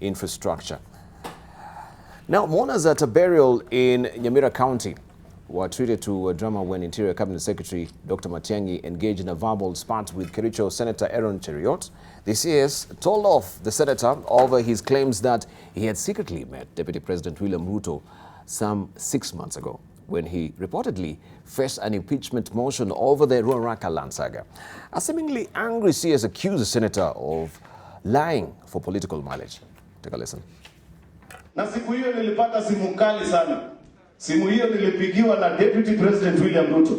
infrastructure. Now, mourners at a burial in Nyamira County were treated to a drama when Interior Cabinet Secretary Dr. Matiang'i engaged in a verbal spat with Kericho Senator Matiang'i-Cheruiyot. The CS told off the senator over his claims that he had secretly met Deputy President William Ruto some 6 months ago, when he reportedly faced an impeachment motion over the Ruaraka land saga. A seemingly angry CS accused the senator of lying for political mileage. Take a listen. Na siku hiyo nilipata simu kali sana. Simu hiyo nilipigiwa na Deputy President William Ruto.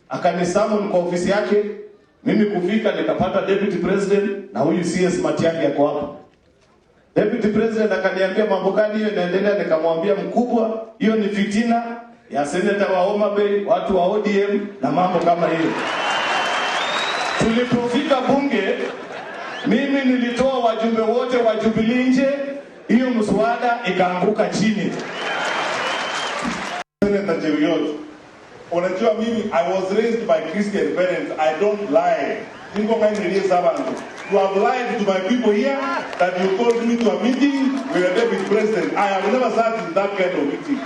Akanisamu kwa ofisi yake. Mimi kufika nikapata Deputy President na huyu CS Matiang'i yako hapa. Deputy President akaniambia mambo gani hiyo inaendelea, nikamwambia mkubwa, hiyo ni fitina ya Senator wa Homa Bay, watu wa ODM na mambo kama hiyo. Tulipofika bunge, mimi nilitoa wajumbe wote wa Jubilee nje, hiyo mswada ikaanguka chini. Senator Cheruiyot, unajua mimi, I was raised by Christian parents. I don't lie. You have lied to my people here that you called me to a meeting with a Deputy President. I have never sat in that kind of meeting.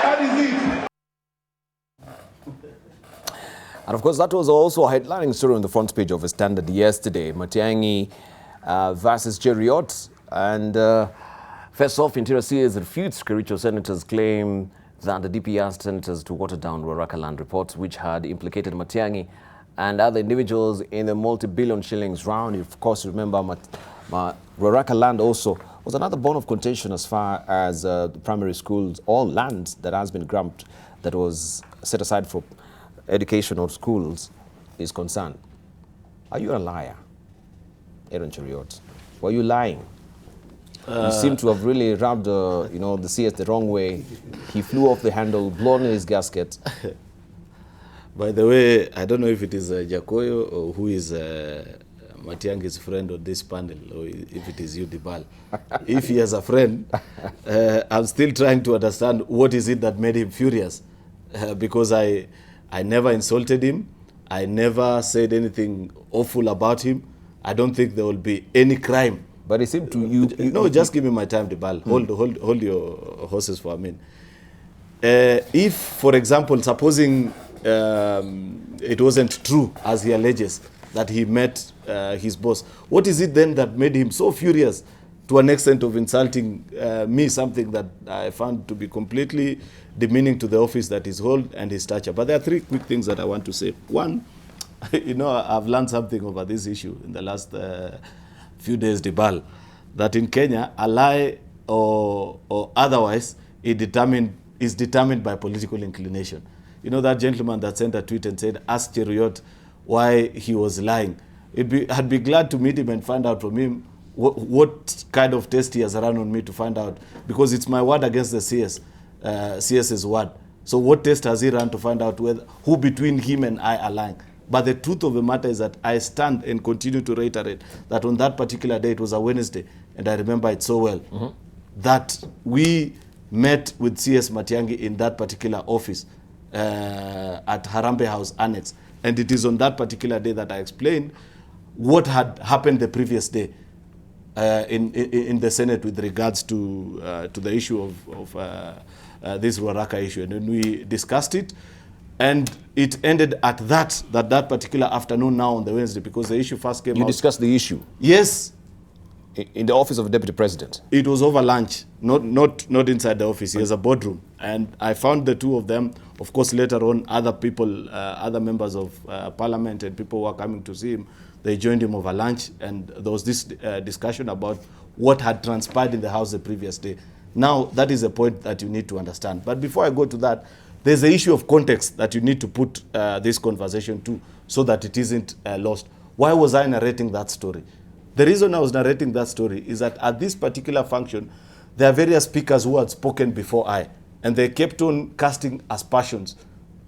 That is it. And of course, that was also a headlining story on the front page of a Standard yesterday. Matiang'i versus Cheruiyot. And first off, Interior CS refutes Kericho Senator's claim that the DP asked senators to water down Ruaraka land reports, which had implicated Matiang'i and other individuals in the multi-billion shillings round. Of course, remember, Ruaraka land also was another bone of contention as far as the primary schools, all land that has been grabbed, that was set aside for education or schools is concerned. Are you a liar, Matiang'i-Cheruiyot? Were you lying? You seem to have really rubbed the CS the wrong way. He flew off the handle, blown in his gasket. By the way, I don't know if it is Jakoyo or who is Matiang'i's friend on this panel, or if it is you, Dibal. If he has a friend, I'm still trying to understand what is it that made him furious. Because I never insulted him. I never said anything awful about him. I don't think there will be any crime. But it seemed to you... No, just give me my time, Dibal. Hold your horses for a minute. If, for example, supposing it wasn't true, as he alleges, that he met his boss, what is it then that made him so furious to an extent of insulting me, something that I found to be completely demeaning to the office that he's held and his stature? But there are three quick things that I want to say. One, I've learned something over this issue in the last few days, Dibal, that in Kenya, a lie or otherwise is determined by political inclination. You know that gentleman that sent a tweet and said, ask Cheruiyot why he was lying. I'd be glad to meet him and find out from him what kind of test he has run on me to find out, because it's my word against the CS's word. So what test has he run to find out who between him and I are lying? But the truth of the matter is that I stand and continue to reiterate that on that particular day, it was a Wednesday, and I remember it so well, that we met with CS Matiang'i in that particular office at Harambee House Annex. And it is on that particular day that I explained what had happened the previous day in the Senate with regards to the issue of this Ruaraka issue. And then we discussed it, and it ended at that particular afternoon now on the Wednesday, because the issue first came out. You discussed the issue? Yes. In the office of the Deputy President? It was over lunch, not inside the office. He has a boardroom. And I found the two of them. Of course, later on, other people, other members of Parliament and people who were coming to see him, they joined him over lunch, and there was this discussion about what had transpired in the House the previous day. Now, that is a point that you need to understand. But before I go to that, there's the issue of context that you need to put this conversation to, so that it isn't lost. Why was I narrating that story? The reason I was narrating that story is that at this particular function, there are various speakers who had spoken before I, and they kept on casting aspersions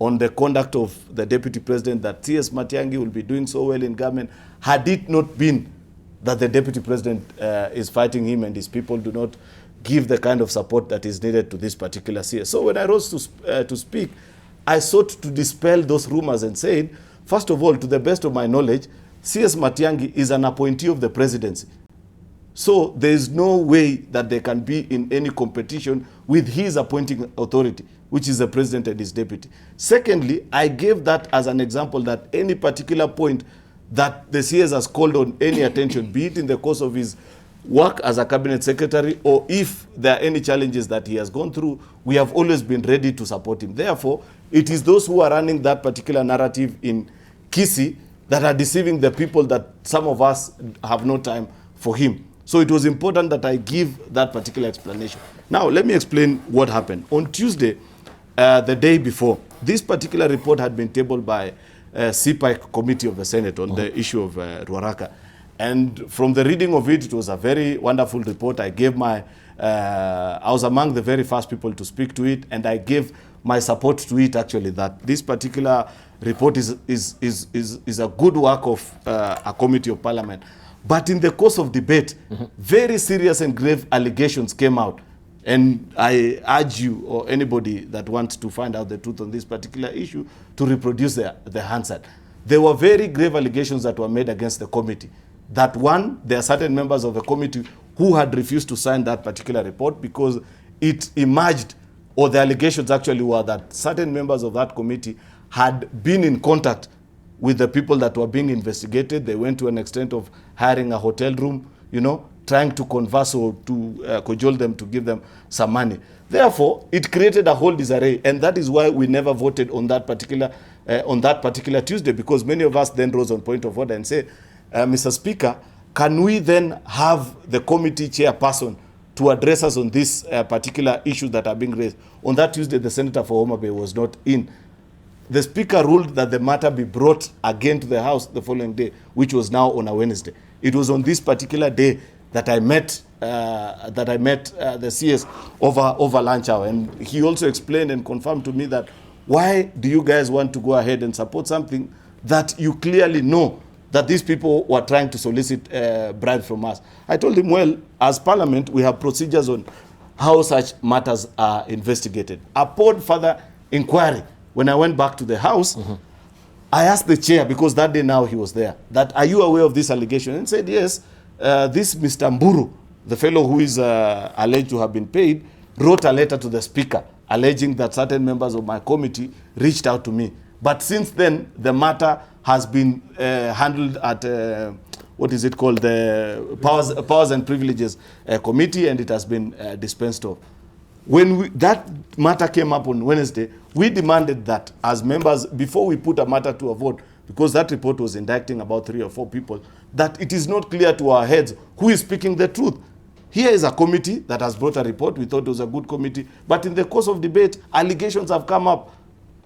on the conduct of the Deputy President, that CS Matiang'i will be doing so well in government. had it not been that the deputy president is fighting him and his people do not give the kind of support that is needed to this particular CS. So when I rose to speak, I sought to dispel those rumors and said, first of all, to the best of my knowledge, CS Matiangi is an appointee of the presidency. So there is no way that they can be in any competition with his appointing authority, which is the president and his deputy. Secondly, I gave that as an example that any particular point that the CS has called on any attention, be it in the course of his work as a cabinet secretary, or if there are any challenges that he has gone through, we have always been ready to support him. Therefore, it is those who are running that particular narrative in Kisii that are deceiving the people that some of us have no time for him. So it was important that I give that particular explanation. Now, let me explain what happened. On Tuesday, the day before, this particular report had been tabled by CPIC committee of the Senate on the issue of Ruaraka. And from the reading of it, it was a very wonderful report. I gave I was among the very first people to speak to it, and I gave my support to it, actually, that this particular report is a good work of a committee of parliament. But in the course of debate, very serious and grave allegations came out. And I urge you or anybody that wants to find out the truth on this particular issue to reproduce the Hansard. There were very grave allegations that were made against the committee. That one, there are certain members of the committee who had refused to sign that particular report because it emerged, or the allegations actually were that certain members of that committee had been in contact with the people that were being investigated. They went to an extent of hiring a hotel room, you know, trying to converse or to cajole them to give them some money. Therefore, it created a whole disarray, and that is why we never voted on that particular Tuesday, because many of us then rose on point of order and said, Mr. Speaker, can we then have the committee chairperson to address us on this particular issue that are being raised? On that Tuesday, the senator for Homa Bay was not in. The speaker ruled that the matter be brought again to the House the following day, which was now on a Wednesday. It was on this particular day that I met the CS over lunch hour, and he also explained and confirmed to me that why do you guys want to go ahead and support something that you clearly know that these people were trying to solicit bribes from us? I told him, well, as Parliament, we have procedures on how such matters are investigated. Upon further inquiry, when I went back to the House, I asked the chair, because that day now he was there, that are you aware of this allegation? And said, yes, this Mr. Mburu, the fellow who is alleged to have been paid, wrote a letter to the speaker alleging that certain members of my committee reached out to me. But since then, the matter has been handled at, what is it called, the Powers and Privileges Committee, and it has been dispensed of. When that matter came up on Wednesday, we demanded that as members, before we put a matter to a vote, because that report was indicting about 3 or 4 people, that it is not clear to our heads who is speaking the truth. Here is a committee that has brought a report. We thought it was a good committee. But in the course of debate, allegations have come up.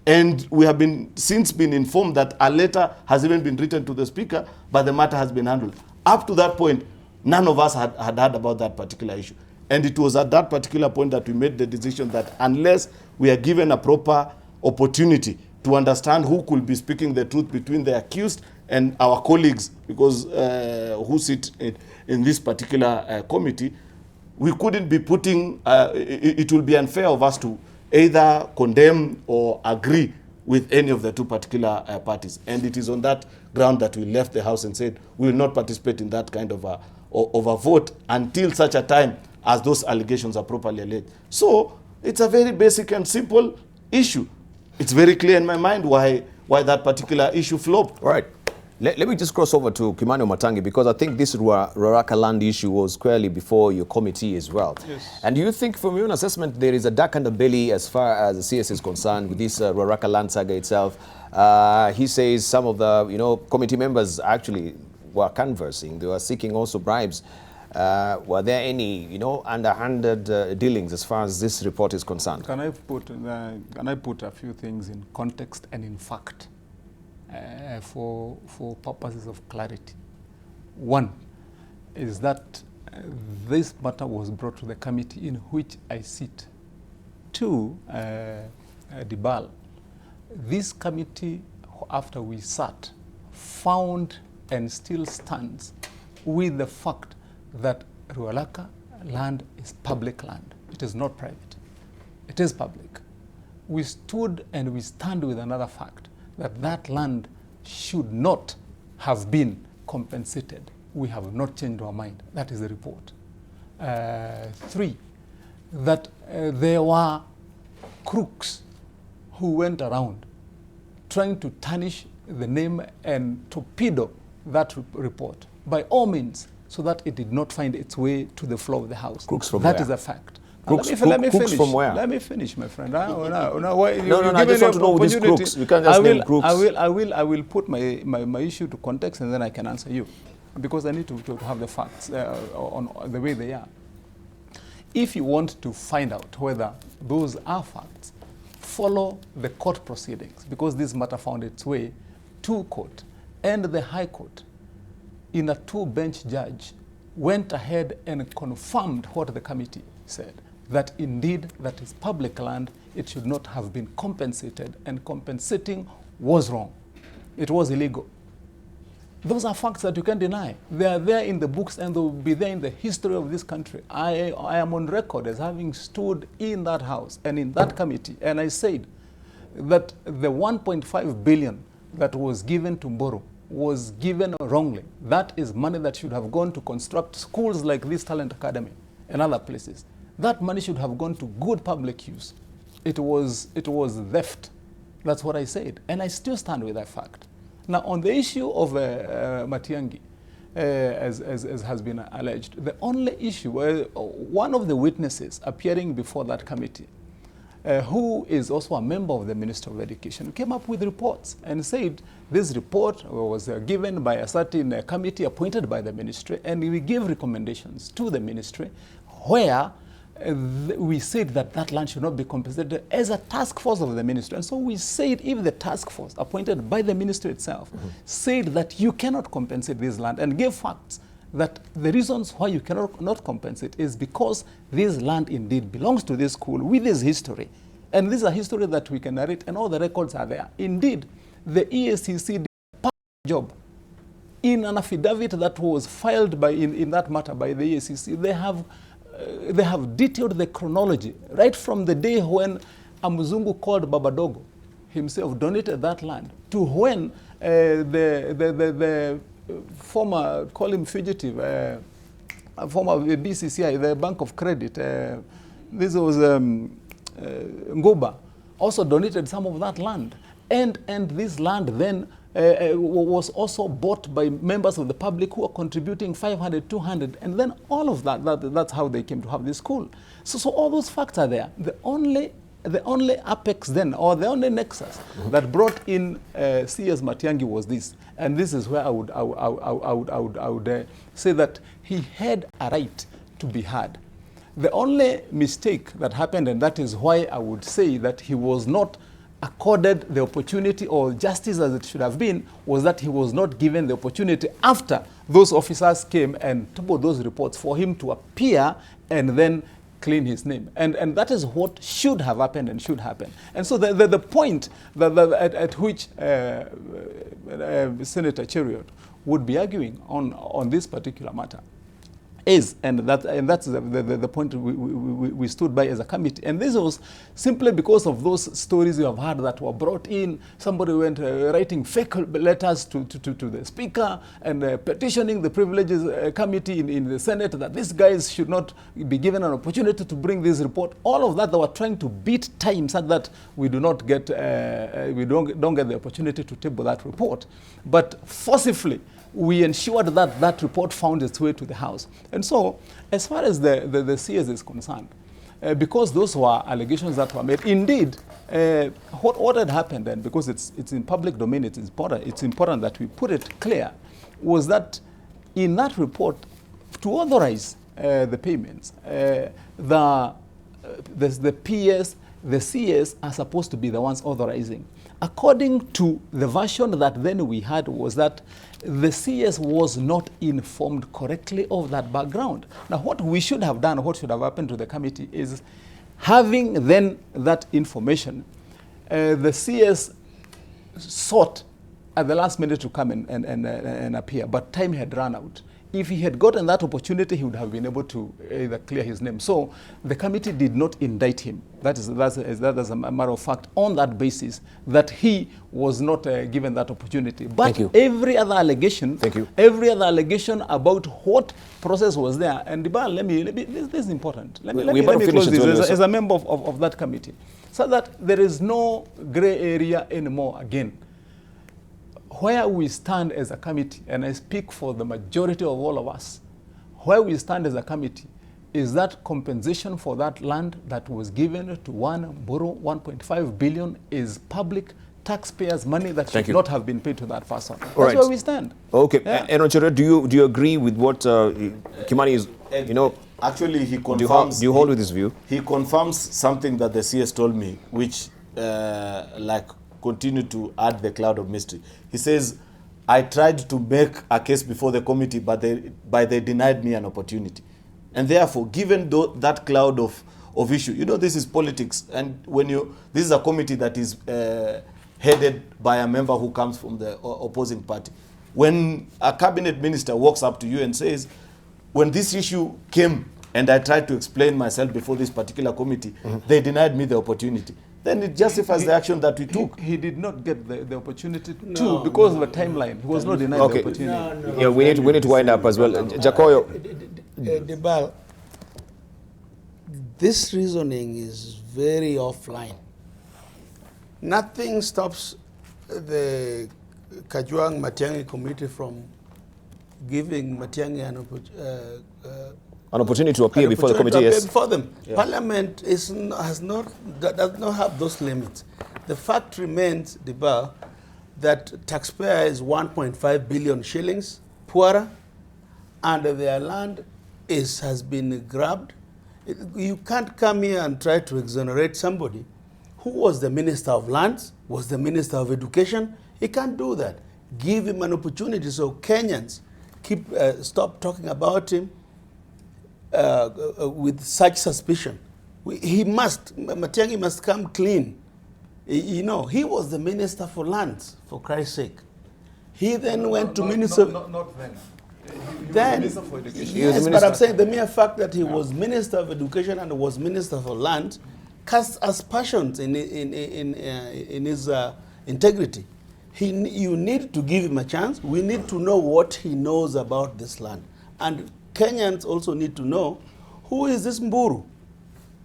And we have since been informed that a letter has even been written to the speaker, but the matter has been handled. Up to that point, none of us had heard about that particular issue. And it was at that particular point that we made the decision that unless we are given a proper opportunity to understand who could be speaking the truth between the accused and our colleagues, because who sit in this particular committee, we couldn't be putting, it will be unfair of us to either condemn or agree with any of the 2 particular parties. And it is on that ground that we left the House and said we will not participate in that kind of a vote until such a time as those allegations are properly alleged. So it's a very basic and simple issue. It's very clear in my mind why that particular issue flopped. All right. Let me just cross over to Kimani Matiang'i, because I think this Ruaraka land issue was squarely before your committee as well. Yes. And do you think, from your own assessment, there is a dark underbelly as far as the CS is concerned with this Ruaraka land saga itself? He says some of the committee members actually were they were seeking also bribes. Were there any underhanded dealings as far as this report is concerned? Can I put a few things in context and in fact for purposes of clarity? One is that this matter was brought to the committee in which I sit. Two, Dibal, this committee, after we sat, found and still stands with the fact that Ruaraka land is public land. It is not private. It is public. We stood and we stand with another fact, that that land should not have been compensated. We have not changed our mind. That is the report. 3, that there were crooks who went around trying to tarnish the name and torpedo that report by all means, so that it did not find its way to the floor of the House. Crooks from That where? is a fact. Crooks, Let me crooks finish. from where? Let me finish, my friend. No, I just want to know these crooks. You can't just name crooks. I will put my issue to context, and then I can answer you, because I need to have the facts on the way they are. If you want to find out whether those are facts, follow the court proceedings, because this matter found its way to court, and the High Court, in a 2-bench judge, went ahead and confirmed what the committee said, that indeed that is public land, it should not have been compensated, and compensating was wrong. It was illegal. Those are facts that you can't deny. They are there in the books, and they will be there in the history of this country. I am on record as having stood in that House and in that committee, and I said that the 1.5 billion that was given to Mboro was given wrongly. That is money that should have gone to construct schools like this Talent Academy and other places. That money should have gone to good public use. It was theft. That's what I said, and I still stand with that fact. Now, on the issue of Matiangi, as has been alleged, the only issue, one of the witnesses appearing before that committee, who is also a member of the Ministry of Education, came up with reports and said this report was given by a certain committee appointed by the ministry, and we give recommendations to the ministry where we said that that land should not be compensated as a task force of the ministry. And so we said, if the task force appointed by the ministry itself said that you cannot compensate this land, and gave facts that the reasons why you cannot not compensate is because this land indeed belongs to this school with this history. And this is a history that we can narrate, and all the records are there. Indeed, the EACC did a part of the job. In an affidavit that was filed in that matter by the EACC, they have detailed the chronology right from the day when a Mzungu called Babadogo himself donated that land to when the former, call him fugitive, former BCCI, the Bank of Credit, this was Ngoba, also donated some of that land. And this land then was also bought by members of the public who are contributing 500, 200, and then all of that's how they came to have this school. So all those facts are there. The only apex then, or the only nexus that brought in CS Matiangi was this, and this is where I would say that he had a right to be heard. The only mistake that happened, and that is why I would say that he was not accorded the opportunity or justice as it should have been, was that he was not given the opportunity after those officers came and took those reports for him to appear and then clean his name. And that is what should have happened and should happen. And so the point at which Senator Cheruiyot would be arguing on this particular matter is, and that's the point we stood by as a committee. And this was simply because of those stories you have heard that were brought in. Somebody went writing fake letters to the speaker and petitioning the privileges committee in the Senate that these guys should not be given an opportunity to bring this report. All of that, they were trying to beat time so that we do not get don't get the opportunity to table that report. But forcibly, we ensured that that report found its way to the House. And so, as far as the CS is concerned, because those were allegations that were made, indeed, what had happened then, because it's in public domain, it's important that we put it clear, was that in that report, to authorize the payments, the PS, the CS are supposed to be the ones authorizing. According to the version that then we had, was that the CS was not informed correctly of that background. Now, what we should have done, what should have happened to the committee is, having then that information, the CS sought at the last minute to come and appear, but time had run out. If he had gotten that opportunity, he would have been able to either clear his name. So the committee did not indict him. That is a matter of fact on that basis that he was not given that opportunity. But every other allegation, every other allegation about what process was there, and this is important. Let me close this as a member of that committee, so that there is no gray area anymore again. Where we stand as a committee, and I speak for the majority of all of us, where we stand as a committee is that compensation for that land that was given to one borough, 1.5 billion, is public taxpayers' money that should not have been paid to that person. That's where we stand. Okay. Yeah. Aaron, do you agree with what Kimani is, Actually, he confirms. Do you hold with his view? He confirms something that the CS told me, which continue to add the cloud of mystery. He says, I tried to make a case before the committee, but they denied me an opportunity. And therefore, given that cloud of issue, this is politics. And this is a committee that is headed by a member who comes from the opposing party. When a cabinet minister walks up to you and says, when this issue came and I tried to explain myself before this particular committee, they denied me the opportunity. Then it justifies the action that we took. He did not get the opportunity because of the timeline. He was not denied the opportunity. Yeah, we need to wind up as well. Jacoyo. Debal, this reasoning is very offline. Nothing stops the Kajwang Matiangi committee from giving Matiangi an opportunity to appear before the committee. Yes. Before them. Yeah. Parliament does not have those limits. The fact remains, Debal, that taxpayer is 1.5 billion shillings poorer, and their land has been grabbed. You can't come here and try to exonerate somebody who was the Minister of Lands, was the Minister of Education. He can't do that. Give him an opportunity so Kenyans stop talking about him with such suspicion. Matiangi must come clean. He was the Minister for Lands, for Christ's sake. He then went to Minister... Not then. Then, Minister for Education. Yes, but I'm saying the mere fact that he was Minister of Education and was Minister for Land casts aspersions in his integrity. You need to give him a chance. We need to know what he knows about this land. And Kenyans also need to know, who is this Mburu?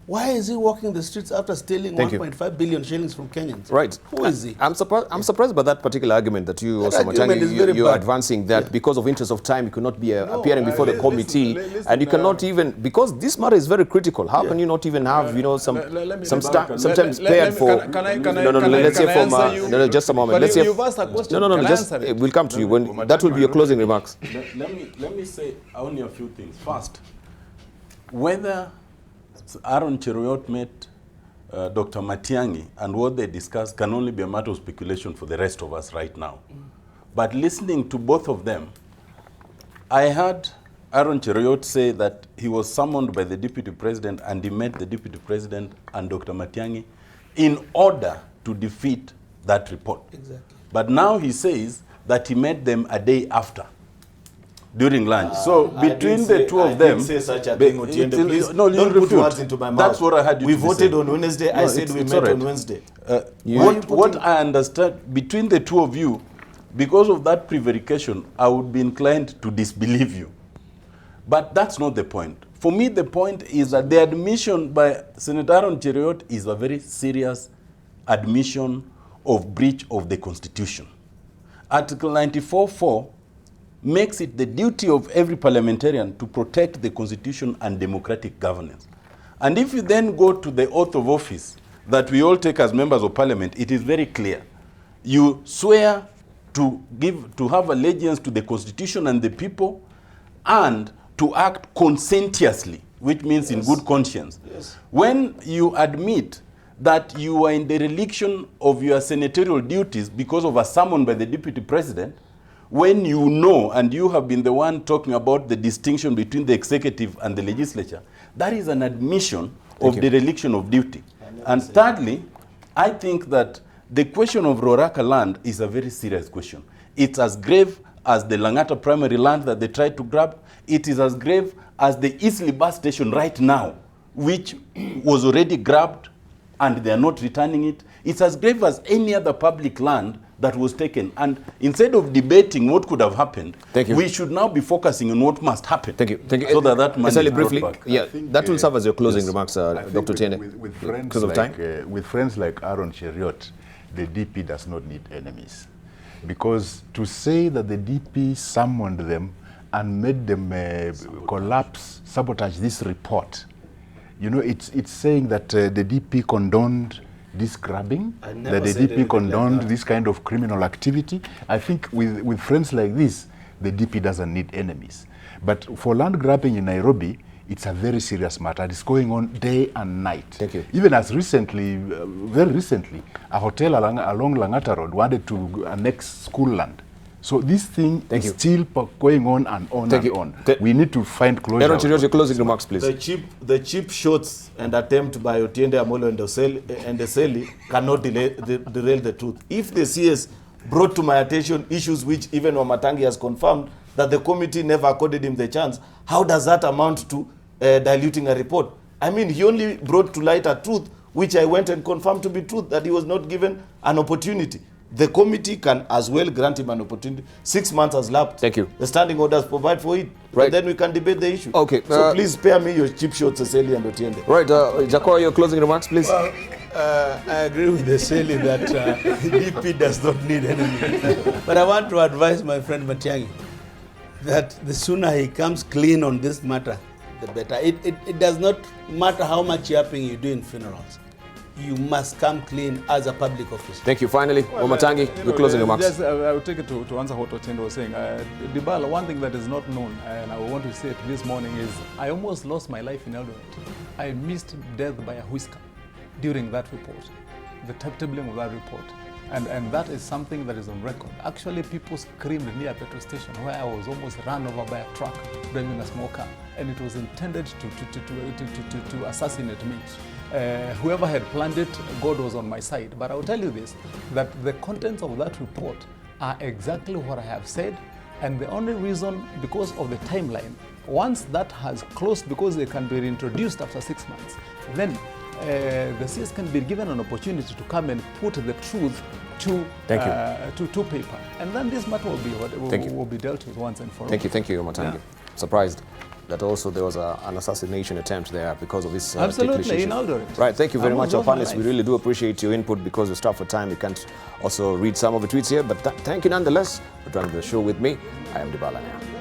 Why is he walking the streets after stealing 1.5 billion shillings from Kenyans? Right. Who is he? I'm surprised by that particular argument that you also, Matiangi, you're advancing that because of interest of time, you cannot be appearing before the committee, and you cannot even, because this matter is very critical. How can you not even have, sometimes spared for? Let's say from just a moment. Let's say you've asked a question. We'll come to you when that will be your closing remarks. Let me say only a few things. First, whether Matiang'i-Cheruiyot met Dr. Matiangi, and what they discussed can only be a matter of speculation for the rest of us right now. But listening to both of them, I heard Matiang'i-Cheruiyot say that he was summoned by the Deputy President and he met the Deputy President and Dr. Matiangi in order to defeat that report. Exactly. But now he says that he met them a day after, during lunch. So between the two of them, say such a thing, please, no, don't put words into my mouth. That's what I had you We to voted say. on Wednesday. I said we met on Wednesday. What I understand between the two of you, because of that prevarication, I would be inclined to disbelieve you. But that's not the point. For me, the point is that the admission by Senator Matiang'i-Cheruiyot is a very serious admission of breach of the Constitution. Article 94(4) makes it the duty of every parliamentarian to protect the Constitution and democratic governance. And if you then go to the oath of office that we all take as members of parliament, it is very clear. You swear to have allegiance to the Constitution and the people, and to act conscientiously, which means in good conscience. Yes. When you admit that you are in dereliction of your senatorial duties because of a summon by the Deputy President, when you know, and you have been the one talking about the distinction between the executive and the legislature, that is an admission of dereliction of duty. And thirdly, I think that The question of Ruaraka land is a very serious question. It's as grave as the Langata primary land that they tried to grab. It is as grave as the Eastleigh bus station right now, which was already grabbed and they are not returning it. It's as grave as any other public land that was taken. And instead of debating what could have happened, we should now be focusing on what must happen. Thank you. Thank you. So that money is briefly, brought back. yeah, that will serve as your closing yes. remarks, Dr. Tiende. With friends like Aaron Cheruiyot, the DP does not need enemies. Because to say that the DP summoned them and made them collapse, sabotage this report, you know, it's saying that the DP condoned this grabbing, that the DP condoned this kind of criminal activity. I think with friends like this, the DP doesn't need enemies. But for land grabbing in Nairobi, it's a very serious matter. It's going on day and night. Thank you. Even as recently, very recently, a hotel along Langata Road wanted to annex school land. So this thing is still going on and on and on. We need to find closure. Aaron Cheruiyot, your closing remarks, please. The cheap shots and attempt by Otiende Amolo and Eseli cannot derail the truth. If the CS brought to my attention issues which even Matiang'i has confirmed that the committee never accorded him the chance, how does that amount to diluting a report? I mean, he only brought to light a truth which I went and confirmed to be truth, that he was not given an opportunity. The committee can as well grant him an opportunity. 6 months has lapsed. Thank you. The standing orders provide for it. Right. And then we can debate the issue. Okay. So please spare me your cheap shots, Eseli and Otiende. Right. Jacoa, your closing remarks, please. Well, I agree with Eseli that DP does not need enemies. But I want to advise my friend Matiangi that the sooner he comes clean on this matter, the better. It does not matter how much yapping you do in funerals. You must come clean as a public officer. Thank you. Finally, Matiang'i, your closing remarks. Yes, I will take it to answer what Otiende was saying. Dibala, one thing that is not known, and I want to say it this morning, is I almost lost my life in Eldoret. I missed death by a whisker during that report, the tabling of that report. And that is something that is on record. Actually, people screamed near a petrol station where I was almost run over by a truck driving a small car, and it was intended to assassinate me. Whoever had planned it, God was on my side. But I will tell you this, that the contents of that report are exactly what I have said, and the only reason, because of the timeline, once that has closed, because they can be reintroduced after 6 months, then the CS can be given an opportunity to come and put the truth to paper, and then this matter will be dealt with once and for all. Thank you, Matiang'i. Yeah. Surprised that also there was an assassination attempt there because of this absolutely in Eldoret. Right, thank you very much, our panelists. We really do appreciate your input. Because we're strapped for time, we can't also read some of the tweets here, but thank you nonetheless for joining the show with me. I am Dibala now.